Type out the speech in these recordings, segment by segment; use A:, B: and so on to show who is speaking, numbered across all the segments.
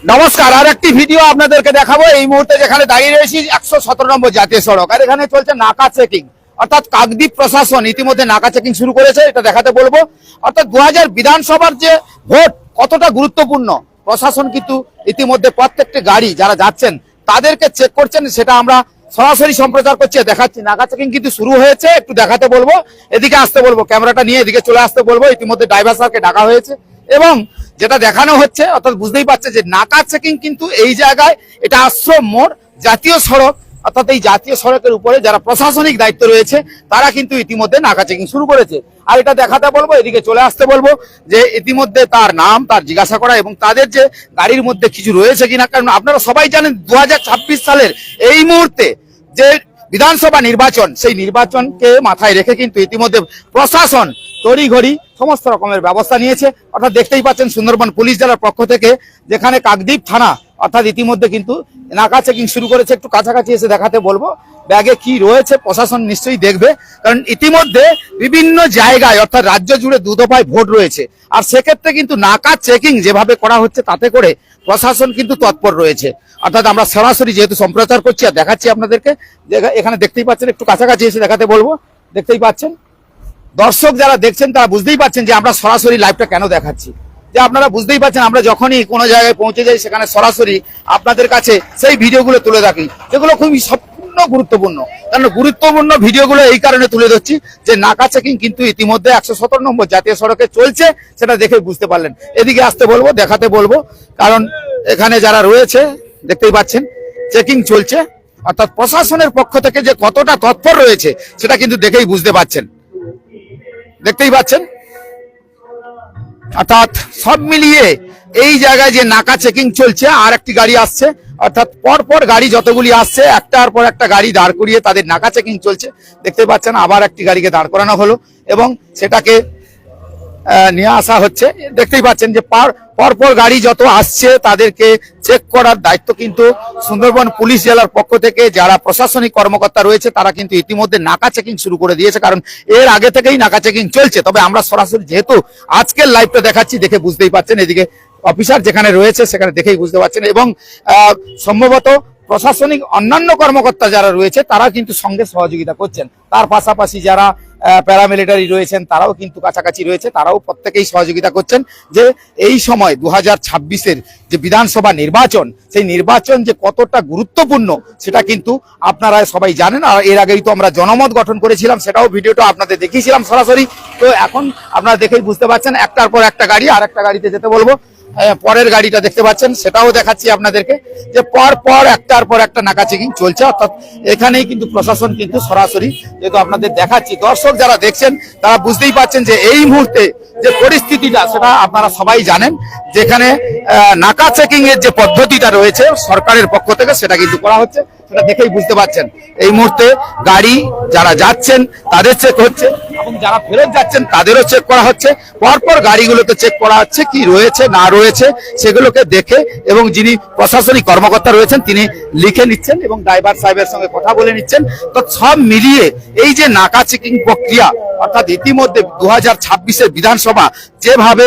A: নমস্কার, আর একটি ভিডিও আপনাদেরকে দেখাবো। এই মুহূর্তে যেখানে দাঁড়িয়ে রয়েছি 117 নম্বর জাতীয় সড়ক, আর এখানে চলছে নাকা চেকিং। অর্থাৎ কাকদ্বীপ প্রশাসন ইতিমধ্যে নাকা চেকিং শুরু করেছে, এটা দেখাতে বলবো। অর্থাৎ 2000 বিধানসভার যে ভোট কতটা গুরুত্বপূর্ণ, প্রশাসন কিন্তু ইতিমধ্যে প্রত্যেকটি গাড়ি যারা যাচ্ছেন তাদেরকে চেক করছেন, সেটা আমরা সরাসরি সম্প্রচার করছি, দেখাচ্ছি। নাকা চেকিং কিন্তু শুরু হয়েছে, একটু দেখাতে বলবো। এদিকে আসতে বলবো, ক্যামেরাটা নিয়ে এদিকে চলে আসতে বলবো। ইতিমধ্যে ড্রাইভার স্যারকে ডাকা হয়েছে এবং যেটা দেখানো হচ্ছে, অর্থাৎ বুঝতেই পারছে যে নাকা চেকিং কিন্তু এই জায়গায়, এটা আশ্রম মোড় জাতীয় সড়ক, অর্থাৎ এই জাতীয় সড়কের উপরে যারা প্রশাসনিক দায়িত্ব রয়েছে তারা কিন্তু ইতিমধ্যে নাকা চেকিং শুরু করেছে। আর এটা দেখাতে বলবো, এদিকে চলে আসতে বলবো, যে ইতিমধ্যে তার নাম, তার জিজ্ঞাসা করা এবং তাদের যে গাড়ির মধ্যে কিছু রয়েছে কিনা। কারণ আপনারা সবাই জানেন 2026 সালের এই মুহূর্তে যে বিধানসভা নির্বাচন, সেই নির্বাচনকে মাথায় রেখে কিন্তু ইতিমধ্যে প্রশাসন তড়িঘড়ি সমস্ত রকমের ব্যবস্থা নিয়েছে। অর্থাৎ দেখতেই পাচ্ছেন সুন্দরবন পুলিশ জেলার পক্ষ থেকে, যেখানে কাকদ্বীপ থানা অর্থাৎ ইতিমধ্যে কিন্তু নাকা চেকিং শুরু করেছে। একটু কাছাকাছি এসে দেখাতে বলবো ব্যাগে কি রয়েছে, প্রশাসন নিশ্চয়ই দেখবে। কারণ ইতিমধ্যে বিভিন্ন জায়গায় অর্থাৎ রাজ্য জুড়ে দুদফায় ভোট রয়েছে, আর সেক্ষেত্রে কিন্তু নাকা চেকিং যেভাবে করা হচ্ছে তাতে করে প্রশাসন কিন্তু তৎপর রয়েছে। অর্থাৎ আমরা সরাসরি যেহেতু সম্প্রচার করছি আর দেখাচ্ছি আপনাদেরকে, এখানে দেখতেই পাচ্ছেন, একটু কাছাকাছি এসে দেখাতে বলবো। দেখতেই পাচ্ছেন, দর্শক যারা দেখছেন তারা বুঝতেই পাচ্ছেন যে আমরা সরাসরি লাইভটা কেন দেখাচ্ছি। যে আপনারা বুঝতেই পাচ্ছেন, আমরা যখনই কোনো জায়গায় পৌঁছে যাই সেখানে সরাসরি আপনাদের কাছে সেই ভিডিওগুলো তুলে রাখি, যেগুলো খুবই সম্পূর্ণ গুরুত্বপূর্ণ। কারণ গুরুত্বপূর্ণ ভিডিওগুলো এই কারণে তুলে ধরছি যে নাকা চেকিং কিন্তু ইতিমধ্যে 117 নম্বর জাতীয় সড়কে চলছে, সেটা দেখে বুঝতে পারলেন। এদিকে আসতে বলবো, দেখাতে বলবো, কারণ এখানে যারা রয়েছে দেখতেই পাচ্ছেন চেকিং চলছে। অর্থাৎ প্রশাসনের পক্ষ থেকে যে কতটা তৎপর রয়েছে সেটা কিন্তু দেখেই বুঝতে পারছেন, দেখতেই পাচ্ছেন। অর্থাৎ সব মিলিয়ে এই জায়গায় যে নাকা চেকিং চলছে, আর একটি গাড়ি আসছে, অর্থাৎ পরপর গাড়ি যতগুলি আসছে একটার পর একটা গাড়ি দাঁড় করিয়ে তাদের নাকা চেকিং চলছে। দেখতে পাচ্ছেন আবার একটি গাড়িকে দাঁড় করানো হলো এবং সেটাকে নিয়ে আসা হচ্ছে। দেখতেই পাচ্ছেন যে পরপর গাড়ি যত আসছে তাদেরকে চেক করার দায়িত্ব কিন্তু সুন্দরবন পুলিশ জেলার পক্ষ থেকে যারা প্রশাসনিক কর্মকর্তা রয়েছে তারা কিন্তু ইতিমধ্যে নাকা চেকিং শুরু করে দিয়েছে। কারণ এর আগে থেকেই নাকা চেকিং চলছে, তবে আমরা সরাসরি যেহেতু আজকের লাইভটা দেখাচ্ছি দেখে বুঝতেই পাচ্ছেন, এদিকে অফিসার যেখানে রয়েছে সেখানে দেখেই বুঝতে পারছেন। এবং সম্ভবত প্রশাসনিক অন্যান্য কর্মকর্তা যারা রয়েছে তারা কিন্তু সঙ্গে সহযোগিতা করছেন। তার পাশাপাশি যারা প্যারামিলিটারি রয়েছেন তারাও কিন্তু কাছাকাছি রয়েছে, তারাও প্রত্যেকেই সহযোগিতা করছেন। যে এই সময় 2026-এর যে বিধানসভা নির্বাচন, সেই নির্বাচন যে কতটা গুরুত্বপূর্ণ সেটা কিন্তু আপনারা সবাই জানেন। আর এর আগেই তো আমরা জনমত গঠন করেছিলাম, সেটাও ভিডিওটা আপনাদের দেখিয়েছিলাম সরাসরি। তো এখন আপনারা দেখেই বুঝতে পারছেন, একটার পর একটা গাড়ি, আর একটা গাড়িতে যেতে বলবো। পরের গাড়িটা দেখতে পাচ্ছেন, সেটাও দেখাচ্ছি আপনাদেরকে, যে পর একটার পর একটা নাকা চেকিং চলছে। অর্থাৎ এখানেই কিন্তু প্রশাসন কিন্তু সরাসরি যেহেতু আপনাদের দেখাচ্ছি, দর্শক যারা দেখছেন তারা বুঝতেই পাচ্ছেন যে এই মুহূর্তে যে পরিস্থিতিটা সেটা আপনারা সবাই জানেন। যেখানে নাকা চেকিং এর যে পদ্ধতিটা রয়েছে সরকারের পক্ষ থেকে সেটা কিন্তু করা হচ্ছে, সেটা দেখেই বুঝতে পারছেন। এই মুহূর্তে গাড়ি যারা যাচ্ছেন তাদের চেক হচ্ছে এবং যারা ফেরত যাচ্ছেন তাদেরও চেক করা হচ্ছে। পরপর গাড়িগুলোতে চেক করা হচ্ছে কি রয়েছে না রয়েছে সেগুলোকে দেখে, এবং যিনি প্রশাসনিক কর্মকর্তা রয়েছেন তিনি লিখে নিচ্ছেন এবং ড্রাইভার সাহেবের সঙ্গে কথা বলে নিচ্ছেন। তো সব মিলিয়ে এই যে নাকা চেকিং প্রক্রিয়া, অর্থাৎ ইতিমধ্যে 2026-এর বিধানসভা যেভাবে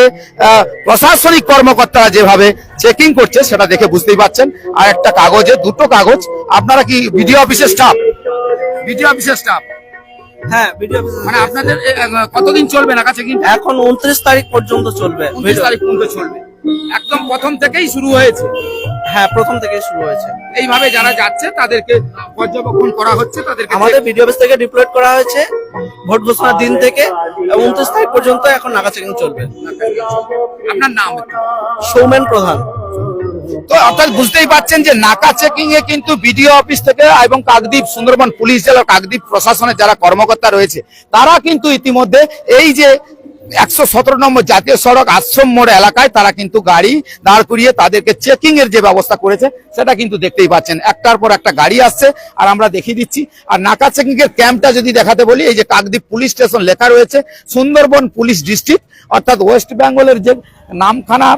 A: প্রশাসনিক কর্মকর্তারা যেভাবে চেকিং করছে সেটা দেখে বুঝতেই পারছেন। আর একটা কাগজে দুটো কাগজ, আপনারা কি ভিডিও অফিসের স্টাফ? ভিডিও অফিসের স্টাফ,
B: হ্যাঁ, ভিডিও
A: মানে আপনাদের কতদিন চলবে নাকা চেকিং?
B: এখন 29 তারিখ পর্যন্ত চলবে।
A: 29 তারিখ পর্যন্ত চলবে, একদম প্রথম থেকেই শুরু হয়েছে।
B: হ্যাঁ, প্রথম থেকে শুরু হয়েছে।
A: এইভাবে যারা যাচ্ছে তাদেরকে পর্যবেক্ষণ করা হচ্ছে, তাদেরকে
B: আমাদের ভিডিও অফিস থেকে ডিপ্লয়েড করা হয়েছে ভোট ঘোষণার দিন থেকে 29 তারিখ পর্যন্ত এখন নাকা চেকিং চলবে।
A: আপনার নাম?
B: সৌমেন প্রধান।
A: তো অর্থাৎ বুঝতেই পারছেন যে নাকা চেকিং এ কিন্তু বিডিও অফিস থেকে এবং কাকদ্বীপ সুন্দরবন পুলিশ জেলা কাকদ্বীপ প্রশাসনের যারা কর্মকর্তা রয়েছে তারা কিন্তু ইতিমধ্যে এই যে 117 নম্বর জাতীয় সড়ক আশ্রম মোড় এলাকায় তারা কিন্তু গাড়ি দাঁড় করিয়ে তাদেরকে চেকিং এর যে ব্যবস্থা করেছে সেটা কিন্তু দেখতেই পাচ্ছেন। একটার পর একটা গাড়ি আসছে আর আমরা দেখিয়ে দিচ্ছি। আর নাকা চেকিং এর ক্যাম্পটা যদি দেখাতে বলি, এই যে কাকদ্বীপ পুলিশ স্টেশন লেখা রয়েছে সুন্দরবন পুলিশ ডিস্ট্রিক্ট, অর্থাৎ ওয়েস্ট বেঙ্গলের যে নামখানা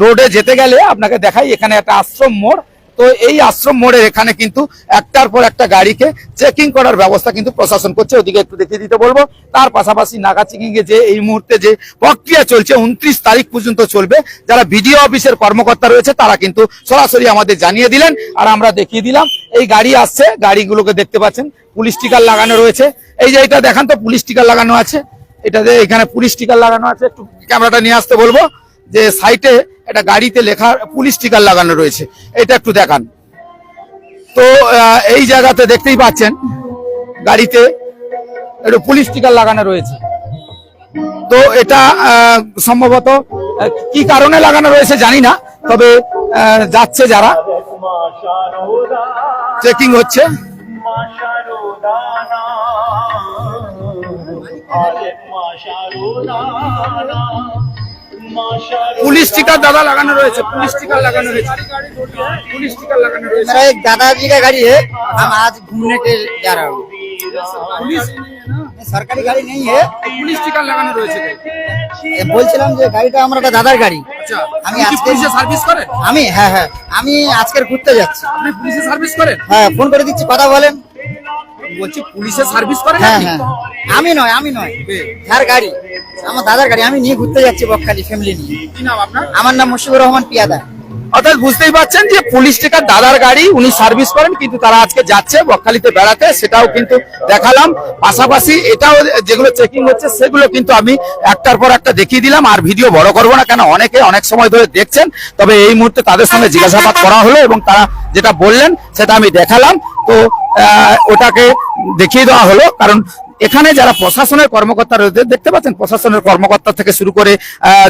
A: রোডে যেতে গেলে আপনাকে দেখাই, এখানে একটা আশ্রম মোড়, তো এই আশ্রম মোড়ের এখানে কিন্তু একটার পর একটা গাড়িকে চেকিং করার ব্যবস্থা কিন্তু প্রশাসন করছে, ওদিকে একটু দেখিয়ে দিতে বলবো। তার পাশাপাশি নাকা চেকিং এ যে এই মুহূর্তে যে প্রক্রিয়া চলছে 29 তারিখ পর্যন্ত চলবে, যারা বিডিও অফিসের কর্মকর্তা রয়েছে তারা কিন্তু সরাসরি আমাদের জানিয়ে দিলেন, আর আমরা দেখিয়ে দিলাম। এই গাড়ি আসছে, গাড়িগুলোকে দেখতে পাচ্ছেন পুলিশ স্টিকার লাগানো রয়েছে। এই যে এটা দেখান তো, পুলিশ স্টিকার লাগানো আছে, এটাতে এখানে পুলিশ স্টিকার লাগানো আছে। একটু ক্যামেরাটা নিয়ে আসতে বলবো, যে সাইটে একটা গাড়িতে লেখা পুলিশ স্টিকার লাগানো রয়েছে, এটা একটু দেখান। তো এই জায়গাতে দেখতেই পাচ্ছেন গাড়িতে একটু পুলিশ স্টিকার লাগানো রয়েছে। তো এটা সম্ভবত কি কারণে লাগানো রয়েছে জানি না, তবে যাচ্ছে যারা চেকিং হচ্ছে। पुलिस स्टिकर दादा लगाना रहे थे, पुलिस स्टिकर लगाना रहे थे, पुलिस स्टिकर लगाना रहे
C: मेरा एक दादाजी का गाड़ी है, हम आज घूमने के जा रहा हूँ।
A: पुलिस
C: सरकारी गाड़ी नहीं है,
A: पुलिस स्टिकर लगाना रहे थे।
C: বলছিলাম যে গাড়িটা আমার একটা দাদার গাড়ি।
A: আচ্ছা,
C: আমি
A: আপনি কি
C: আজকে
A: পুলিশে সার্ভিস করেন?
C: হ্যাঁ আমি আজকে ঘুরতে যাচ্ছি।
A: আপনি পুলিশে সার্ভিস করেন?
C: হ্যাঁ, ফোন করে দিচ্ছি, কথা বলেন।
A: বলছি পুলিশে সার্ভিস করেন
C: হ্যাঁ
A: আপনি?
C: আমি নয় যার গাড়ি, আমার দাদার গাড়ি, আমি নিয়ে ঘুরতে যাচ্ছি বকখালি ফ্যামিলি নিয়ে।
A: কি নাম আপনার?
C: আমার নাম মুশফিকুর রহমান পিয়াদা।
A: অর্থাৎ বুঝতেই পারছেন যে পুলিশ স্টিকার দাদার গাড়ি, উনি সার্ভিস করেন, কিন্তু তারা আজকে যাচ্ছে বকখালিতে বেড়াতে, সেটাও কিন্তু দেখালাম। পাশাপাশি এটাও যেগুলো চেকিং হচ্ছে সেগুলো কিন্তু আমি একটার পর একটা দেখিয়ে দিলাম, আর ভিডিও বড় করবো না, কেন অনেকে অনেক সময় ধরে দেখছেন। তবে এই মুহূর্তে তাদের সঙ্গে জিজ্ঞাসাবাদ করা হলো এবং তারা যেটা বললেন সেটা আমি দেখালাম। তো ওটাকে দেখিয়ে দেওয়া হলো, কারণ এখানে যারা প্রশাসনের কর্মকর্তা রয়েছে দেখতে পাচ্ছেন, প্রশাসনের কর্মকর্তা থেকে শুরু করে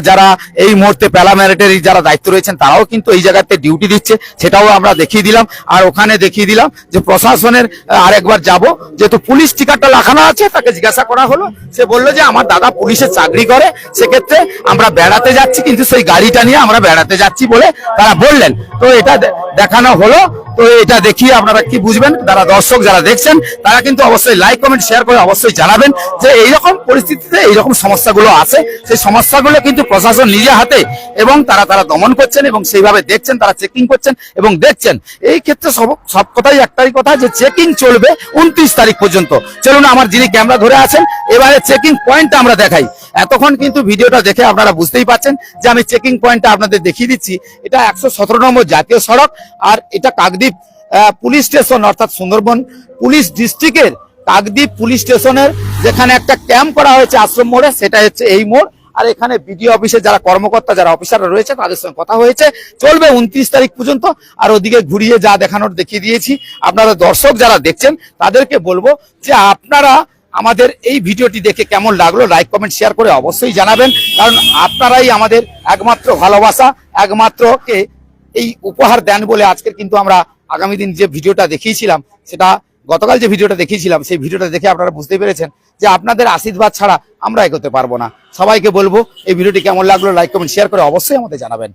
A: যারা এই মুহূর্তে প্যারামিলিটারি যারা দায়িত্ব রয়েছেন তারাও কিন্তু এই জায়গাতে ডিউটি দিচ্ছে, সেটাও আমরা দেখিয়ে দিলাম। আর ওখানে দেখিয়ে দিলাম যে প্রশাসনের আরেকবার যাব, যেহেতু পুলিশ টিকারটা লাগানো আছে, তাকে জিজ্ঞাসা করা হলো, সে বললো যে আমার দাদা পুলিশে চাকরি করে, সেক্ষেত্রে আমরা বেড়াতে যাচ্ছি, কিন্তু সেই গাড়িটা নিয়ে আমরা বেড়াতে যাচ্ছি বলে তারা বললেন। তো এটা দেখানো হলো। তো এটা দেখিয়ে আপনারা কি বুঝবেন, যারা দর্শক যারা দেখছেন তারা কিন্তু অবশ্যই লাইক কমেন্ট শেয়ার করে অবশ্যই জানাবেন যে এইরকম পরিস্থিতিতে এইরকম সমস্যাগুলো আছে, সেই সমস্যাগুলো কিন্তু প্রশাসন নিজে হাতে এবং তারা দমন করছেন এবং সেইভাবে দেখছেন, তারা চেকিং করছেন এবং দেখছেন। এই ক্ষেত্রে সব কথাই একটাই কথা, যে চেকিং চলবে 29 তারিখ পর্যন্ত। চলুন আমার যিনি ক্যামেরা ধরে আছেন, এবারে চেকিং পয়েন্টটা আমরা দেখাই। এতক্ষণ কিন্তু ভিডিওটা দেখে আপনারা বুঝতেই পাচ্ছেন যে আমি চেকিং পয়েন্টটা আপনাদের দেখিয়ে দিচ্ছি। এটা 117 নম্বর জাতীয় সড়ক, আর এটা কাকদ্বীপ পুলিশ স্টেশন, অর্থাৎ সুন্দরবন পুলিশ ডিস্ট্রিক্টের কাকদ্বীপ পুলিশ স্টেশনের যেখানে একটা ক্যাম্প করা হয়েছে আশ্রম মোড়ে, সেটা হচ্ছে এই মোড়। আর এখানে বিডিও অফিসে যারা কর্মকর্তা যারা অফিসাররা রয়েছে তাদের সঙ্গে কথা হয়েছে, চলবে 29 তারিখ পর্যন্ত। আর ওদিকে ঘুরিয়ে যা দেখানোর দেখিয়ে দিয়েছি। আপনারা দর্শক যারা দেখছেন তাদেরকে বলবো যে আপনারা আমাদের এই ভিডিওটি দেখে কেমন লাগলো লাইক কমেন্ট শেয়ার করে অবশ্যই জানাবেন, কারণ আপনারাই আমাদের একমাত্র ভালোবাসা, একমাত্র কে এই উপহার দেন বলে আজকের কিন্তু আমরা আগামী দিন যে ভিডিওটা দেখিয়েছিলাম, সেটা গতকাল যে ভিডিওটা দেখিয়েছিলাম, সেই ভিডিওটা দেখে আপনারা বুঝতে পেরেছেন যে আপনাদের আশীর্বাদ ছাড়া আমরা এগোতে পারবো না। সবাইকে বলবো এই ভিডিওটি কেমন লাগলো লাইক কমেন্ট শেয়ার করে অবশ্যই আমাদের জানাবেন।